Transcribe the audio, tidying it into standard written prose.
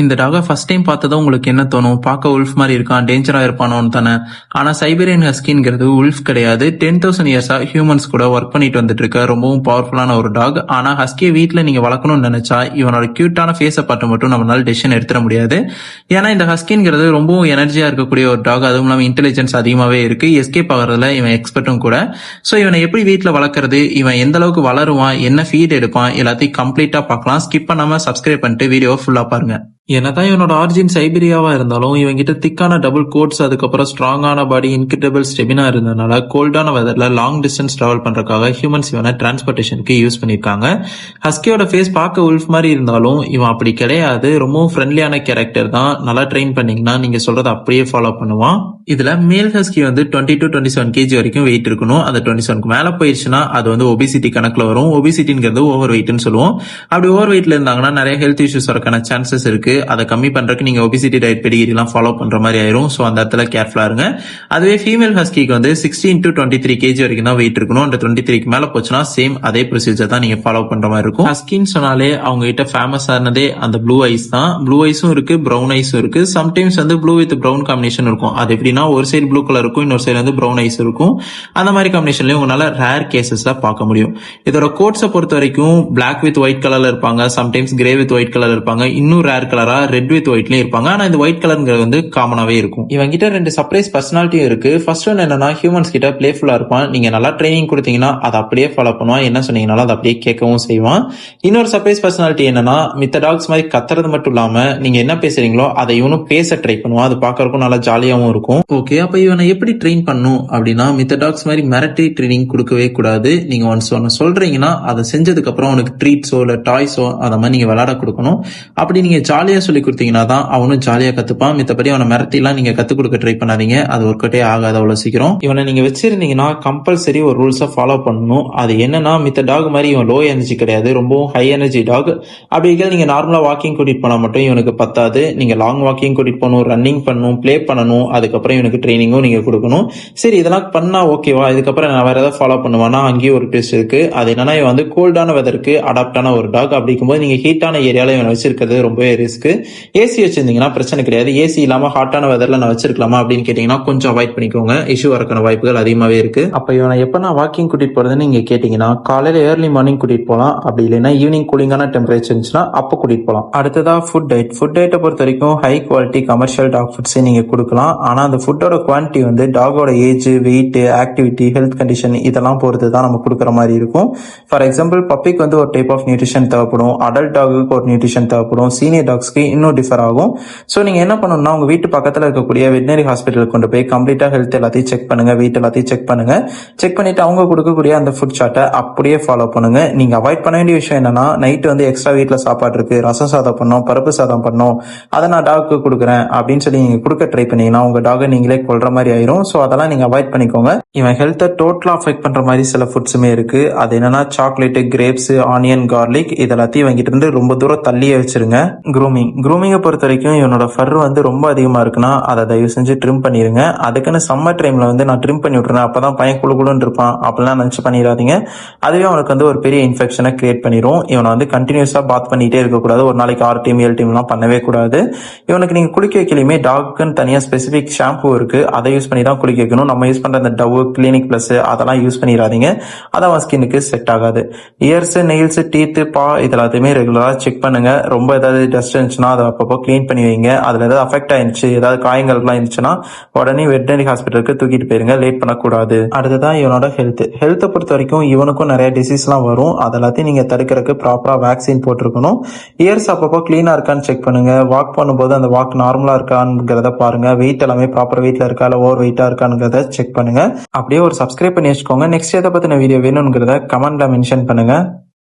இந்த டாக first time பார்த்ததும் உங்களுக்கு என்ன தோணும்? பார்க்க உல்ஃப் மாதிரி இருக்கான், டேஞ்சரா இருப்பானோன்னு தானே. ஆனா சைபீரியன் ஹஸ்கிங்கிறது உல்ஃப் கிடையாது. 10,000 இயர்ஸா ஹியூமன்ஸ் கூட ஒர்க் பண்ணிட்டு வந்துட்டு இருக்க ரொம்பவும் பவர்ஃபுல்லான ஒரு டாக். ஆனா ஹஸ்கியை வீட்டில் நீங்க வளர்க்கணும்னு நினைச்சா இவனோட கியூட்டான ஃபேஸை பார்த்து மட்டும் நம்மளால டெசிஷன் எடுத்துட முடியாது. ஏன்னா இந்த ஹஸ்கிங்கிறது ரொம்பவும் எனர்ஜியா இருக்கக்கூடிய ஒரு டாக். அதுவும் இல்லாமல் இன்டெலிஜென்ஸ் அதிகமாகவே இருக்கு. எஸ்கேப் ஆகிறதுல இவன் எக்ஸ்பர்ட்டும் கூட. ஸோ இவனை எப்படி வீட்டில் வளர்க்கறது, இவன் எந்த அளவுக்கு வளருவான், என்ன ஃபீட் எடுப்பான், எல்லாத்தையும் கம்ப்ளீட்டா பார்க்கலாம். ஸ்கிப் பண்ணாம சப்ஸ்கிரைப் பண்ணிட்டு வீடியோ ஃபுல்லா பாருங்க. என்னதான் இவனோட ஆரிஜின் சைபீரியாவா இருந்தாலும் இவங்கிட்ட திக்கான டபுள் கோட்ஸ், அதுக்கப்புறம் ஸ்ட்ராங்கான பாடி, இன்கிரெடிபிள் ஸ்டெமினா இருந்ததுனால கோல்டான வெதர்ல லாங் டிஸ்டன்ஸ் டிராவல் பண்றதுக்காக ஹியூமன்ஸ் இவனை டிரான்ஸ்போர்டேஷனுக்கு யூஸ் பண்ணிருக்காங்க. ஹஸ்கியோட ஃபேஸ் பார்க்க உல்ஃப் மாதிரி இருந்தாலும் இவன் அப்படி கிடையாது. ரொம்பவும் ஃப்ரெண்ட்லியான கேரக்டர் தான். நல்லா ட்ரெயின் பண்ணீங்கன்னா நீங்க சொல்றதை அப்படியே ஃபாலோ பண்ணுவான். இதுல மேல் ஹஸ்கி வந்து 20 to 27 kg வரைக்கும் வெயிட் இருக்கணும். அது 27க்கு மேல போயிடுச்சுன்னா அது வந்து ஒபிசிட்டி கணக்குல வரும். ஒபிசிட்டிங்கிறது ஓவர் வெயிட்னு சொல்லுவோம். அப்படி ஓவர் வெயிட்ல இருந்தாங்கன்னா நிறைய ஹெல்த் இஷ்யூஸ் வரக்கான சான்சஸ் இருக்கு. அதை கம்மி பண்றதுக்கு நீங்க ஒபிசிட்டி டயட் பெடிகிரி எல்லாம் ஃபாலோ பண்ற மாதிரி ஆயிரும். சோ அந்த இடத்துல கேர்ஃபுல்லா இருங்க. அதுவே ஃபீமேல் ஹஸ்கிக்கு வந்து 16 to 23 kg வரைக்கும் தான் வெயிட் இருக்கணும். அந்த 23க்கு மேல போச்சுன்னா சேம் அதே ப்ரொசீஜர் தான் நீங்க ஃபாலோ பண்ற மாதிரி இருக்கும். ஹஸ்கின்னு சொன்னாலே அவங்க கிட்ட ஃபேமஸ் ஆனதே அந்த ப்ளூ ஐஸ் தான். ப்ளூ ஐஸும் இருக்கு, பிரவுன் ஐஸும் இருக்கு. சம்டைம்ஸ் வந்து ப்ளூ வித் பிரவுன் காம்பினேஷன் இருக்கும். அது எப்படின்னா ஒரு சைடு ப்ளூ கலர் இருக்கும், இன்னொரு சைடு வந்து பிரவுன் ஐஸ் இருக்கும். அந்த மாதிரி காம்பினேஷன்லயும் உங்களால ரேர் கேசஸ்ல பார்க்க முடியும். இதோட கோட்ஸை பொறுத்த வரைக்கும் பிளாக் வித் ஒயிட் கலர்ல இருப்பாங்க, sometimes grey with white colour இருப்பாங்க, இன்னும் ரேர் கலரா ரெட் வித் ஒயிட்லயும் இருப்பாங்க. ஆனா இந்த ஒயிட் கலர்ங்கிறது வந்து காமனாவே இருக்கும். இவங்க கிட்ட ரெண்டு சர்ப்ரைஸ் பர்சனாலிட்டியும் இருக்கு. ஃபர்ஸ்ட் ஒன் என்னன்னா ஹியூமன்ஸ் கிட்ட பிளேஃபுல்லா இருப்பான். நீங்க நல்லா ட்ரைனிங் கொடுத்தீங்கன்னா அதை அப்படியே ஃபாலோ பண்ணுவான். என்ன சொன்னீங்கன்னாலும் அதை அப்படியே கேட்கவும் செய்வான். இன்னொரு சர்ப்ரைஸ் பர்சனாலிட்டி என்னன்னா மித்த டாக்ஸ் மாதிரி கத்துறது மட்டும் இல்லாம நீங்க என்ன பேசுறீங்களோ அதை இவனும் பேச ட்ரை பண்ணுவான். அது பாக்குறதுக்கும் நல்லா ஜாலியாவும் இருக்கும். ஓகே, அப்ப இவனை எப்படி ட்ரெயின் பண்ணும் அப்படின்னா மித்த டாக்ஸ் மாதிரி மிரட்டி ட்ரைனிங் கொடுக்கவே கூடாது. நீங்க ஒன்ஸ் ஒன்னு சொல்றீங்கன்னா அதை செஞ்சதுக்கு அப்புறம் உனக்கு ட்ரீட்ஸோ இல்ல டாய்ஸோ அதை மாதிரி நீங்க விளையாட கொடுக்கணும். அப்படி நீங்க ஜாலியா சொல்லி கொடுத்தீங்கன்னா தான் அவனும் ஜாலியா கத்துப்பான். மித்தபடி அவனை மிரட்டிலாம் நீங்க கத்துக் கொடுக்க ட்ரை பண்ணாதீங்க. அது ஒர்க் அவுட்டே ஆகாது அவ்வளவு சீக்கிரம். இவனை நீங்க வச்சிருந்தீங்கன்னா கம்பல்சரி ஒரு ரூல்ஸை ஃபாலோ பண்ணணும். அது என்னன்னா மித்த டாக் மாதிரி இவன் லோ எனர்ஜி கிடையாது, ரொம்பவும் ஹை எனர்ஜி டாக். அப்படி நீங்க நார்மலா வாக்கிங் கூட்டிட்டு போனா மட்டும் இவனுக்கு பத்தாது. நீங்க லாங் வாக்கிங் கூட்டிட்டு போகணும், ரன்னிங் பண்ணணும், பிளே பண்ணணும், அதுக்கப்புறம் இவனுக்கு ட்ரைனிங்கும் நீங்க கொடுக்கணும். சரி, இதெல்லாம் பண்ணா ஓகேவா, இதுக்கப்புறம் நான் வேற ஏதாவது ஃபாலோ பண்ணுவானா, அங்கேயும் ஒரு ட்விஸ்ட் இருக்கு. அது என்னன்னா இவன் வந்து கோல்டான வெதருக்கு அடாப்டான ஒரு டாக். அப்படிங்கும்போது நீங்க ஹீட்டான ஏரியால இவனை வச்சிருக்கிறது ரொம்பவே ரிஸ்க். ஏசி வச்சிருந்தீங்கன்னா பிரச்சனை கிடையாது. ஏசி இல்லாம ஹாட்டான வெதர்ல நான் வச்சிருக்கலாமா அப்படின்னு கேட்டீங்கன்னா கொஞ்சம் அவாய்ட் பண்ணிக்கோங்க. இஷ்யூ வரக்கான வாய்ப்புகள் அதிகமாவே இருக்கு. அப்ப இவனை எப்ப நான் வாக்கிங் கூட்டிட்டு போறதுன்னு நீங்க கேட்டீங்கன்னா காலையில ஏர்லி மார்னிங் கூட்டிட்டு போகலாம். அப்படி இல்லைன்னா ஈவினிங் கூலிங்கான டெம்பரேச்சர் இருந்துச்சுன்னா அப்ப கூட்டிட்டு போகலாம். அடுத்ததா ஃபுட் டயட். ஃபுட் டயட்டை பொறுத்த வரைக்கும் high quality commercial dog foods நீங்க கொடுக்கலாம். ஆனா அந்த ஃபுட்டோட குவான்டிட்டி வந்து டாகோட age, weight, activity, health condition இதெல்லாம் பொறுத்து தான் நம்ம கொடுக்குற மாதிரி இருக்கும். ஃபார் எக்ஸாம்பிள் பப்பிக்கு வந்து ஒரு டைப் ஆஃப் நியூட்ரிஷன் தேவைப்படும், அடல்ட் டாகுக்கு ஒரு நியூட்ரிஷன் தேவைப்படும், சீனியர் டாக்ஸ்க்கு இன்னும் டிஃபர் ஆகும். ஸோ நீங்க என்ன பண்ணணும்னா உங்க வீட்டு பக்கத்தில் இருக்கக்கூடிய வெட்டினரி ஹாஸ்பிட்டலுக்கு கொண்டு போய் கம்ப்ளீட்டா ஹெல்த் எல்லாத்தையும் செக் பண்ணுங்க, வெயிட் எல்லாத்தையும் செக் பண்ணுங்க. செக் பண்ணிட்டு அவங்க கொடுக்கக்கூடிய அந்த ஃபுட் சார்ட்டை அப்படியே ஃபாலோ பண்ணுங்க. நீங்க அவாய்ட் பண்ண வேண்டிய விஷயம் என்னன்னா நைட் வந்து எக்ஸ்ட்ரா வீட்டுல சாப்பாடு இருக்கு, ரசம் சாதம் பண்ணோம், பருப்பு சாதம் பண்ணோம், அதை நான் டாக்கு கொடுக்குறேன் அப்படின்னு சொல்லி நீங்க கொடுக்க ட்ரை பண்ணீங்கன்னா உங்க டாகை நீங்களே கொல்ற மாதிரி ஆயிரும். ஸோ அதெல்லாம் நீங்க அவாய்ட் பண்ணிக்கோங்க. இவன் ஹெல்த்தை டோட்டலா அஃபெக்ட் பண்ற மாதிரி சில ஃபுட்ஸுமே இருக்கு. அது என்னன்னா சாக்லேட், கிரேப்ஸ், ஆனியன், கார்லிக் இதெல்லாத்தையும் இவங்கிட்ட இருந்து ரொம்ப தூரம் தள்ளியே வச்சிருங்க. க்ரூமிங்கை பொறுத்த வரைக்கும் இவனோட ஃபர் வந்து ரொம்ப அதிகமா இருக்குன்னா அதை தயவு செஞ்சு ட்ரிம் பண்ணிருங்க. அதுக்குன்னு சம்மர் டைம்ல வந்து நான் ட்ரிம் பண்ணி விட்டுறேன், அப்பதான் பையன் குழுன்னு இருப்பான் அப்படிலாம் நினைச்சு பண்ணிடாதீங்க. அதுவே அவனுக்கு வந்து ஒரு பெரிய இன்ஃபெக்ஷனை கிரியேட் பண்ணிடும். இவனை வந்து கண்டினியூஸா பாத் பண்ணிட்டே இருக்கக்கூடாது. ஒரு நாளைக்கு 6 டைம் 7 டைம் எல்லாம் பண்ணவே கூடாது. இவனுக்கு நீங்க குளிக்க வைக்கலையுமே டாக்குன்னு தனியா ஸ்பெசிபிக் ஷாம்பு இருக்கு, அதை யூஸ் பண்ணி தான் குளிக்க வைக்கணும். நம்ம யூஸ் பண்ற அந்த டவ், கிளினிக் பிளஸ் அதெல்லாம் யூஸ் பண்ணிடாதீங்க. அதான் ஸ்கின்னுக்கு செட் ஆகாது. இயர்ஸ், நெயில்ஸ், டீத், பா இதெல்லாத்தையுமே ரெகுலரா செக் பண்ணுங்க. ரொம்ப ஏதாவது டஸ்ட் இருந்துச்சுன்னா அதை அப்பப்போ கிளீன் பண்ணி வைங்க. அதுல ஏதாவது அஃபெக்ட் ஆயிருந்துச்சு, ஏதாவது காயங்கள்லாம் இருந்துச்சுன்னா உடனே வெட்டனரி ஹாஸ்பிட்டலுக்கு தூக்கிட்டு போயிருங்க, லேட் பண்ணக்கூடாது. அடுத்ததான் இவனோட ஹெல்த்தை பொறுத்த வரைக்கும் இவனுக்கும் நிறைய டிசீஸ்லாம் வரும். அதெல்லாத்தையும் நீங்க தடுக்கிறதுக்கு ப்ராப்பரா வேக்சின் போட்டிருக்கணும். இயர்ஸ் அப்பப்போ கிளீனா இருக்கான்னு செக் பண்ணுங்க. வாக் பண்ணும்போது அந்த வாக் நார்மலா இருக்காங்கிறத பாருங்க. வெயிட் எல்லாமே ப்ராப்பர் வெயிட்ல இருக்கா இல்ல ஓவர் வெயிட்டா இருக்காங்கிறத செக் பண்ணுங்க. அப்படியே ஒரு சப்ஸ்கிரைப் பண்ணி வச்சுக்கோங்க. நெக்ஸ்ட் எதை பத்தின வீடியோ வேணும்ங்கிறத கமெண்ட்ல மென்ஷன் பண்ணுங்க.